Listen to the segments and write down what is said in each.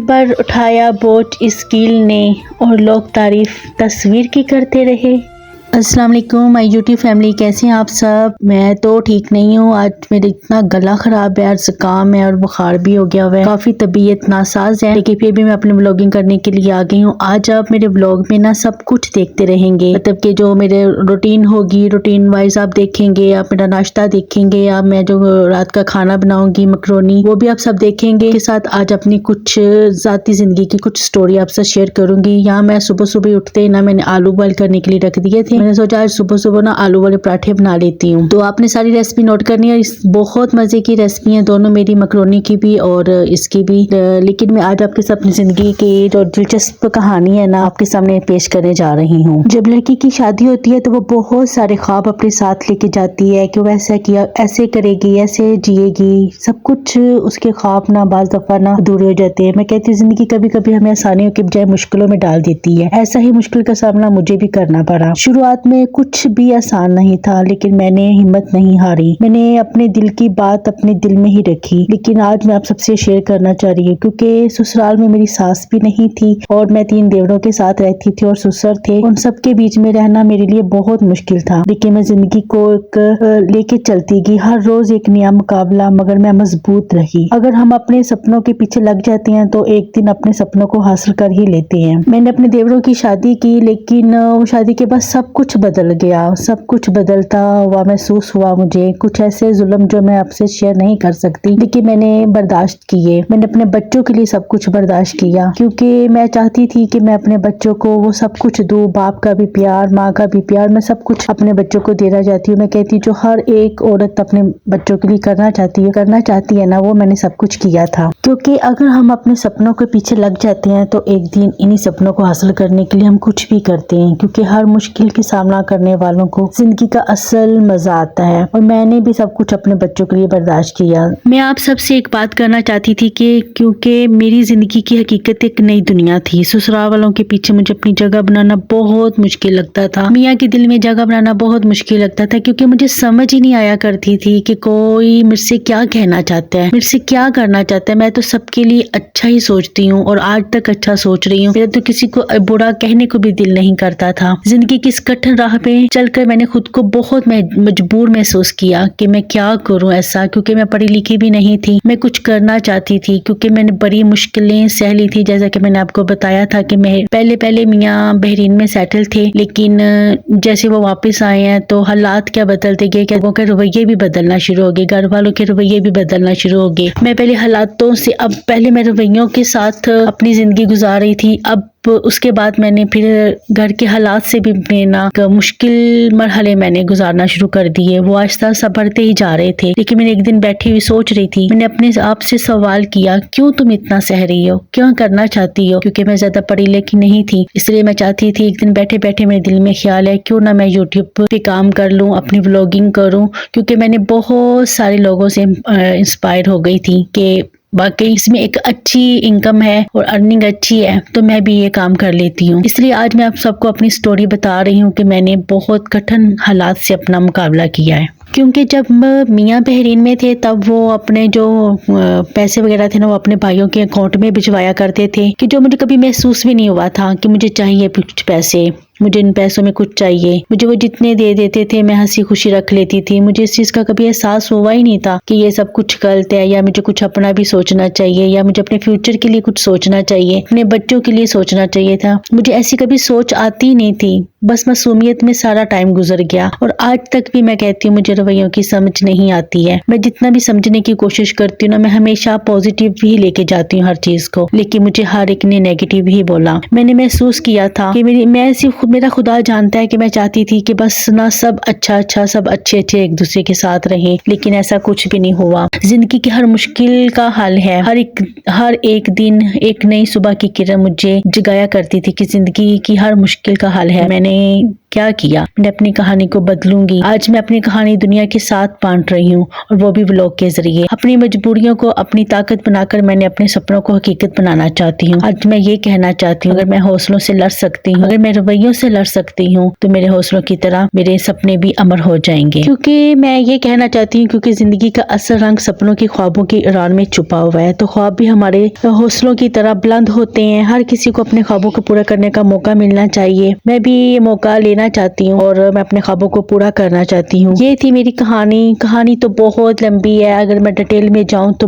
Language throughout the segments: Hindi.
एक बार उठाया बोझ इस कील ने और लोग तारीफ तस्वीर की करते रहे। अस्सलाम वालेकुम माय यूट्यूब फैमिली, कैसे हैं आप सब। मैं तो ठीक नहीं हूँ, आज मेरा इतना गला ख़राब है, आज ज़ुकाम है और बुखार भी हो गया हुआ है, काफ़ी तबीयत नासाज है, लेकिन फिर भी मैं अपनी व्लॉगिंग करने के लिए आ गई हूँ। आज आप मेरे व्लॉग में ना सब कुछ देखते रहेंगे, मतलब कि जो मेरे रूटीन होगी, रूटीन वाइज आप देखेंगे, आप मेरा नाश्ता देखेंगे, आप मैं जो रात का खाना बनाऊंगी मकरोनी, वो भी आप सब देखेंगे। के साथ आज अपनी कुछ ज़ाती ज़िंदगी की कुछ स्टोरी आपसे शेयर करूंगी। यहाँ मैं सुबह सुबह उठते ना मैंने आलू बॉयल करने के लिए रख दिए थे। मैंने सोचा आज सुबह सुबह ना आलू वाले पराठे बना लेती हूँ, तो आपने सारी रेसिपी नोट करनी है। बहुत मजे की रेसिपी है दोनों, मेरी मकरोनी की भी और इसकी भी। लेकिन मैं आज आपके साथ अपनी जिंदगी की जो दिलचस्प कहानी है ना आपके सामने पेश करने जा रही हूँ। जब लड़की की शादी होती है तो वो बहुत सारे ख्वाब अपने साथ लेके जाती है कि वो ऐसा किया, ऐसे करेगी, ऐसे जिएगी, सब कुछ उसके ख्वाब ना बाज दफा ना अधूरे हो जाते हैं। मैं कहती हूँ जिंदगी कभी कभी हमें आसानियों के बजाय मुश्किलों में डाल देती है। ऐसा ही मुश्किल का सामना मुझे भी करना पड़ा। शुरुआत में कुछ भी आसान नहीं था, लेकिन मैंने हिम्मत नहीं हारी। मैंने अपने दिल की बात अपने दिल में ही रखी। लेकिन आज मैं आप सबसे शेयर करना चाह रही हूँ, क्योंकि ससुराल में मेरी सास भी नहीं थी और मैं 3 देवरों के साथ रहती थी और ससुर थे। उन सबके बीच में रहना मेरे लिए बहुत मुश्किल था, लेकिन मैं जिंदगी को एक लेके चलती गई। हर रोज एक नया मुकाबला, मगर मैं मजबूत रही। अगर हम अपने सपनों के पीछे लग जाते हैं तो एक दिन अपने सपनों को हासिल कर ही लेते हैं। मैंने अपने देवरों की शादी की, लेकिन वो शादी के बाद सब कुछ बदल गया। सब कुछ बदलता हुआ महसूस हुआ मुझे। कुछ ऐसे जुल्म जो मैं आपसे शेयर नहीं कर सकती, लेकिन मैंने बर्दाश्त किए। मैंने अपने बच्चों के लिए सब कुछ बर्दाश्त किया, क्योंकि मैं चाहती थी कि मैं अपने बच्चों को वो सब कुछ दूं। बाप का भी प्यार, माँ का भी प्यार, मैं सब कुछ अपने बच्चों को देना चाहती हूँ। मैं कहती हूँ जो हर एक औरत अपने बच्चों के लिए करना चाहती है ना, वो मैंने सब कुछ किया था। क्योंकि अगर हम अपने सपनों के पीछे लग जाते हैं तो एक दिन इन्हीं सपनों को हासिल करने के लिए हम कुछ भी करते हैं, क्योंकि हर मुश्किल का सामना करने वालों को जिंदगी का असल मजा आता है। और मैंने भी सब कुछ अपने बच्चों के लिए बर्दाश्त किया। मैं आप सबसे एक बात करना चाहती थी कि क्योंकि मेरी जिंदगी की हकीकत एक नई दुनिया थी। ससुराल वालों के पीछे मुझे अपनी जगह बनाना बहुत मुश्किल लगता था। मियाँ के दिल में जगह बनाना बहुत मुश्किल लगता था, क्योंकि मुझे समझ ही नहीं आया करती थी कि कोई मुझसे क्या कहना चाहता है, मुझसे क्या करना चाहता है। मैं तो सबके लिए अच्छा ही सोचती हूँ और आज तक अच्छा सोच रही हूँ। मेरा तो किसी को बुरा कहने को भी दिल नहीं करता था। जिंदगी की इस कठिन राह पे चलकर मैंने खुद को बहुत मजबूर महसूस किया कि मैं क्या करूं ऐसा, क्योंकि मैं पढ़ी लिखी भी नहीं थी। मैं कुछ करना चाहती थी, क्योंकि मैंने बड़ी मुश्किलें सह ली थी। जैसा कि मैंने आपको बताया था कि मैं पहले मियाँ बहरीन में सेटल थे, लेकिन जैसे वो वापस आए हैं तो हालात क्या बदलते गए, क्या लोगों के रवैये भी बदलना शुरू हो गए, घर वालों के रवैये भी बदलना शुरू हो गए। मैं पहले हालातों से, अब पहले मैं रवैयों के साथ अपनी जिंदगी गुजार रही थी, अब उसके बाद मैंने फिर घर के हालात से भी ना मुश्किल मरहले मैंने गुजारना शुरू कर दिए। वो आहिस्ता सा बढ़ते ही जा रहे थे। लेकिन मैंने एक दिन बैठी हुई सोच रही थी, मैंने अपने आप से सवाल किया, क्यों तुम इतना सह रही हो, क्यों करना चाहती हो। क्योंकि मैं ज्यादा पढ़ी लिखी नहीं थी, इसलिए मैं चाहती थी, एक दिन बैठे बैठे मेरे दिल में ख्याल है क्यों ना मैं यूट्यूब पे काम कर लूँ, अपनी व्लॉगिंग करूँ। क्योंकि मैंने बहुत सारे लोगों से इंस्पायर हो गई थी कि बाकी इसमें एक अच्छी इनकम है और अर्निंग अच्छी है, तो मैं भी ये काम कर लेती हूँ। इसलिए आज मैं आप सबको अपनी स्टोरी बता रही हूँ कि मैंने बहुत कठिन हालात से अपना मुकाबला किया है। क्योंकि जब मियाँ बहरीन में थे तब वो अपने जो पैसे वगैरह थे ना, वो अपने भाइयों के अकाउंट में भिजवाया करते थे, कि जो मुझे कभी महसूस भी नहीं हुआ था कि मुझे चाहिए कुछ पैसे, मुझे इन पैसों में कुछ चाहिए। मुझे वो जितने दे देते थे मैं हंसी खुशी रख लेती थी। मुझे इस चीज का कभी एहसास हुआ ही नहीं था कि ये सब कुछ गलत है, या मुझे कुछ अपना भी सोचना चाहिए, या मुझे अपने फ्यूचर के लिए कुछ सोचना चाहिए, अपने बच्चों के लिए सोचना चाहिए था। मुझे ऐसी कभी सोच आती ही नहीं थी, बस मासूमियत में सारा टाइम गुजर गया। और आज तक भी मैं कहती हूँ मुझे रवैयों की समझ नहीं आती है। मैं जितना भी समझने की कोशिश करती हूँ ना, मैं हमेशा पॉजिटिव ही लेके जाती हूँ हर चीज को, लेकिन मुझे हर एक ने नेगेटिव ही बोला। मैंने महसूस किया था कि मेरा खुदा जानता है कि मैं चाहती थी कि बस ना सब अच्छा सब अच्छे एक दूसरे के साथ रहें, लेकिन ऐसा कुछ भी नहीं हुआ। जिंदगी की हर मुश्किल का हल है। हर एक दिन एक नई सुबह की किरण मुझे जगाया करती थी कि जिंदगी की हर मुश्किल का हल है। मैंने क्या किया, मैंने अपनी कहानी को बदलूंगी। आज मैं अपनी कहानी दुनिया के साथ बांट रही हूँ और वो भी व्लॉग के जरिए। अपनी मजबूरियों को अपनी ताकत बनाकर मैंने अपने सपनों को हकीकत बनाना चाहती हूँ। आज मैं ये कहना चाहती हूँ, अगर मैं हौसलों से लड़ सकती हूँ, अगर मैं रवैयों से लड़ सकती हूँ, तो मेरे हौसलों की तरह मेरे सपने भी अमर हो जाएंगे। क्योंकि मैं ये कहना चाहती हूँ, क्योंकि जिंदगी का असल रंग सपनों की ख्वाबों की उड़ान में छुपा हुआ है। तो ख्वाब भी हमारे हौसलों की तरह बुलंद होते हैं। हर किसी को अपने ख्वाबों को पूरा करने का मौका मिलना चाहिए। मैं भी ये मौका लेना चाहती हूँ और मैं अपने ख्वाबों को पूरा करना चाहती हूँ। ये थी मेरी कहानी तो बहुत लंबी है। अगर मैं डिटेल में जाऊँ तो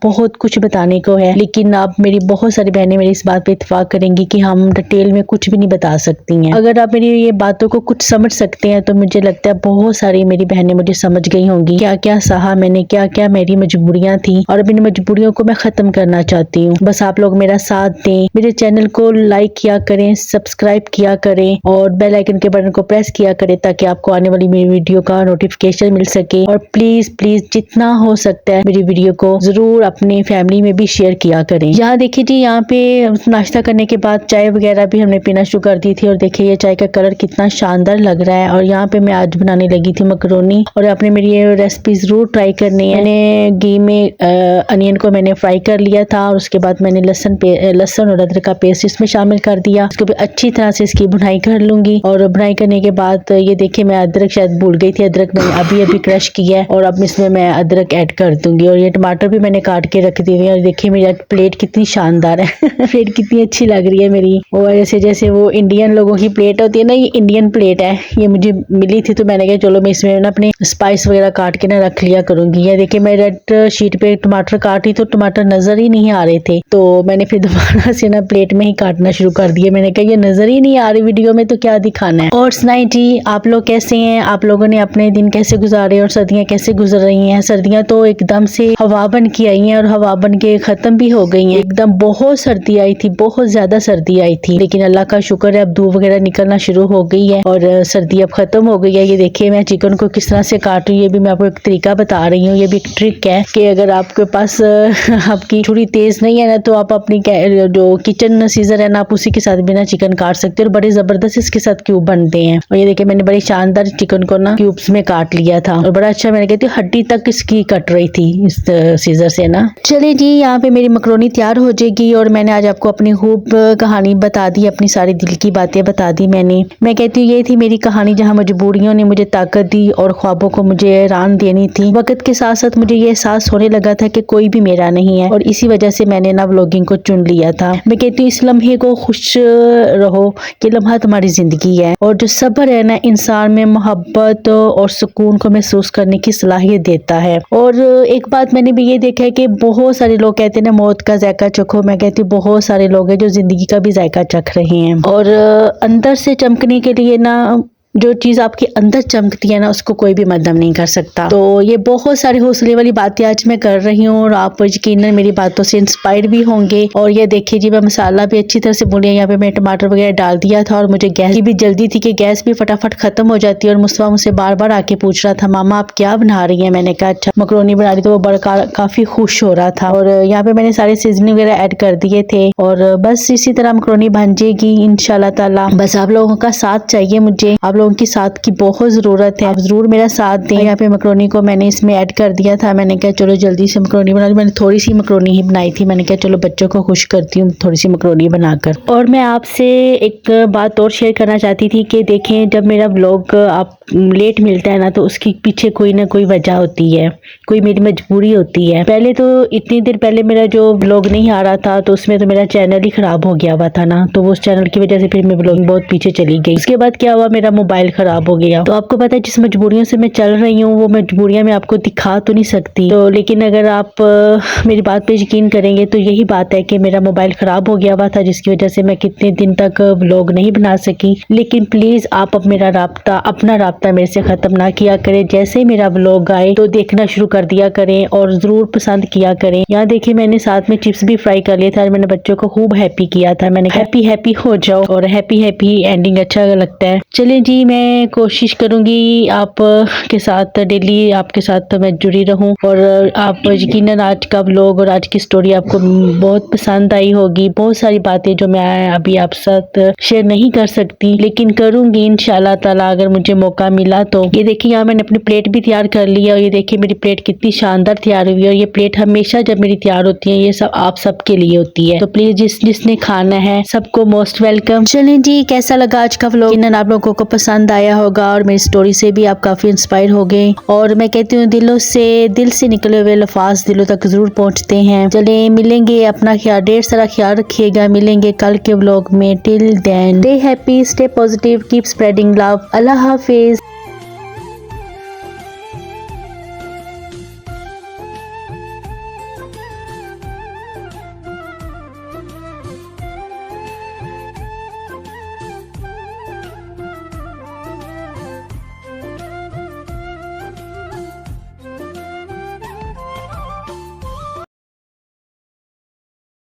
बहुत कुछ बताने को है, लेकिन अब मेरी बहुत सारी बहनें मेरी इस बात पे इत्तेफाक करेंगी कि हम डिटेल में कुछ भी नहीं बता सकती हैं। अगर आप मेरी ये बातों को कुछ समझ सकते हैं तो मुझे लगता है बहुत सारी मेरी बहनें मुझे समझ गई होंगी। क्या क्या सहा मैंने, क्या क्या मेरी मजबूरियां थी और अब इन मजबूरियों को मैं खत्म करना चाहती हूँ। बस आप लोग मेरा साथ दें, मेरे चैनल को लाइक किया करें, सब्सक्राइब किया करें और बेल आइकन के बटन को प्रेस किया करें ताकि आपको आने वाली मेरी वीडियो का नोटिफिकेशन मिल सके। और प्लीज जितना हो सकता है मेरी वीडियो को जरूर अपनी फैमिली में भी शेयर किया करें। यहाँ देखिए जी, यहाँ पे नाश्ता करने के बाद चाय वगैरह भी हमने पीना शुरू कर दी थी और देखिए ये चाय का कलर कितना शानदार लग रहा है। और यहाँ पे मैं आज बनाने लगी थी मकरोनी और आपने मेरी ये रेसिपी जरूर ट्राई करनी है। मैंने घी में अनियन को मैंने फ्राई कर लिया था और उसके बाद मैंने लहसुन और अदरक का पेस्ट इसमें शामिल कर दिया। उसको भी अच्छी तरह से इसकी भुनाई कर लूंगी और भुनाई करने के बाद ये देखिए मैं अदरक शायद भूल गई थी, अदरक मैंने अभी क्रश किया है और अब इसमें मैं अदरक ऐड कर दूंगी। और ये टमाटर भी मैंने काट के रख दिए और देखिए मेरी प्लेट कितनी शानदार है प्लेट कितनी अच्छी लग रही है मेरी। और जैसे वो इंडियन लोगों की प्लेट होती है ना, ये इंडियन प्लेट है। ये मुझे मिली थी तो मैंने कहा चलो मैं इसमें ना अपने स्पाइस वगैरह काट के ना रख लिया करूंगी। ये देखिए मैं रेड शीट पे टमाटर काटी तो टमाटर नजर ही नहीं आ रहे थे, तो मैंने फिर दोबारा से ना प्लेट में ही काटना शुरू कर दिया। मैंने कहा ये नजर ही नहीं आ रही वीडियो में तो क्या दिखाना है। और सुनाई जी, आप लोग कैसे हैं? आप लोगों ने अपने दिन कैसे गुजारे और सर्दियां कैसे गुजर रही हैं? सर्दियां तो एकदम से हवा बन के आई हैं और हवा बन के खत्म भी हो गई हैं। एकदम बहुत सर्दी आई थी, बहुत ज्यादा सर्दी आई थी, लेकिन अल्लाह का शुक्र है अब धूप वगैरह निकलना शुरू हो गई है और सर्दी अब खत्म हो गई है। ये देखिए मैं चिकन को किस तरह से काट रही हूँ, ये भी मैं आपको एक तरीका बता रही हूँ। ये भी एक ट्रिक है कि अगर आपके पास आपकी छुरी तेज नहीं है ना तो आप अपनी जो किचन सीजर है ना, आप उसी के साथ बिना चिकन काट सकते हो और बड़े जबरदस्त इसके साथ क्यूब बनते हैं। और ये देखिए मैंने बड़ी शानदार चिकन को ना क्यूब्स में काट लिया था और बड़ा अच्छा, मैंने कहती हूँ हड्डी तक इसकी कट रही थी इस सीजर से ना। चलिए जी, यहाँ पे मेरी मकरोनी तैयार हो जाएगी और मैंने आज आपको अपनी खूब कहानी बता दी, अपनी सारी दिल की बातें बता दी मैंने। मैं कहती हूँ ये थी मेरी कहानी जहाँ मजबूरियों ने मुझे ताकत दी और ख्वाबों को मुझे रान देनी थी। वक्त के साथ साथ मुझे ये एहसास होने लगा था कि कोई भी मेरा नहीं है और इसी वजह से मैंने ना व्लॉगिंग को चुन लिया था। मैं कहती हूँ इस लम्हे को खुश रहो कि लम्हा तुम्हारी जिंदगी है और जो सब्र है ना इंसान में मोहब्बत और सुकून को महसूस करने की सलाहियत देता है। और एक बात मैंने भी ये देखा है कि बहुत सारे लोग कहते हैं ना मौत का जायका चखो, मैं कहती हूँ बहुत सारे लोग हैं जो जिंदगी का भी जायका चख रहे हैं। और अंदर से चमकने के लिए ना जो चीज़ आपके अंदर चमकती है ना उसको कोई भी मध्यम नहीं कर सकता। तो ये बहुत सारी हौसले वाली बातें आज मैं कर रही हूँ और आप यकीनन मेरी बातों से इंस्पायर भी होंगे। और ये देखिए जी मैं मसाला भी अच्छी तरह से भून लिया, यहाँ पे मैं टमाटर वगैरह डाल दिया था और मुझे गैस की भी जल्दी थी कि गैस भी फटाफट खत्म हो जाती है। और मुस्तफा मुझसे बार बार आके पूछ रहा था मामा आप क्या बना रही है? मैंने कहा अच्छा मकरोनी बना रही, तो वो बड़ा काफी खुश हो रहा था। और यहाँ पे मैंने सारे सीजनिंग वगैरह ऐड कर दिए थे और बस इसी तरह मकरोनी बन जाएगी इंशाल्लाह ताला। बस आप लोगों का साथ चाहिए, मुझे आप लोगों की साथ की बहुत जरूरत है, आप जरूर मेरा साथ दें। यहाँ पे मकरोनी को मैंने इसमें ऐड कर दिया था। मैंने कहा चलो जल्दी से मकरोनी बना ली। मैंने थोड़ी सी मकरोनी ही बनाई थी, मैंने कहा चलो बच्चों को खुश करती हूँ थोड़ी सी मकरोनी बनाकर। और मैं आपसे एक बात और शेयर करना चाहती थी कि देखें जब मेरा व्लॉग आप लेट मिलता है ना तो उसके पीछे कोई ना कोई वजह होती है, कोई मेरी मजबूरी होती है। पहले तो इतनी देर पहले मेरा जो व्लॉग नहीं आ रहा था तो उसमें तो मेरा चैनल ही खराब हो गया हुआ था ना, तो उस चैनल की वजह से फिर मैं व्लॉग बहुत पीछे चली गई। उसके बाद क्या हुआ, मेरा मोबाइल खराब हो गया। तो आपको पता है जिस मजबूरियों से मैं चल रही हूँ वो मजबूरियां मैं आपको दिखा तो नहीं सकती, तो लेकिन अगर आप मेरी बात पे यकीन करेंगे तो यही बात है कि मेरा मोबाइल खराब हो गया हुआ था जिसकी वजह से मैं कितने दिन तक व्लॉग नहीं बना सकी। लेकिन प्लीज आप अब मेरा अपना राब्ता मेरे से खत्म ना किया करें। जैसे ही मेरा व्लॉग आए तो देखना शुरू कर दिया करें और जरूर पसंद किया करें। यहाँ देखिए मैंने साथ में चिप्स भी फ्राई कर लिया था और मैंने बच्चों को खूब हैप्पी किया था। मैंने हैप्पी हो जाओ और हैप्पी एंडिंग अच्छा लगता है। चलिए जी जी मैं कोशिश करूंगी आप के साथ डेली आपके साथ मैं जुड़ी रहूं और आप यकीनन आज का व्लॉग और आज की स्टोरी आपको बहुत पसंद आई होगी। बहुत सारी बातें जो मैं अभी आप साथ शेयर नहीं कर सकती लेकिन करूंगी इंशाल्लाह ताला अगर मुझे मौका मिला तो। ये देखिए यहाँ मैंने अपनी प्लेट भी तैयार कर लिया और ये देखिए मेरी प्लेट कितनी शानदार तैयार हुई है। और ये प्लेट हमेशा जब मेरी तैयार होती है ये सब आप सबके लिए होती है, तो प्लीज जिसने खाना है सबको मोस्ट वेलकम। चलें जी, कैसा लगा आज का व्लॉग? यकीनन आप लोगों को पसंद आया होगा और मेरी स्टोरी से भी आप काफी इंस्पायर हो गए। और मैं कहती हूँ दिल से निकले हुए लफ्ज़ दिलों तक जरूर पहुँचते हैं। चले मिलेंगे, अपना ढेर सारा ख्याल रखिएगा। मिलेंगे कल के व्लॉग में। Till then stay happy, stay positive, keep spreading love. अल्लाह हाफिज।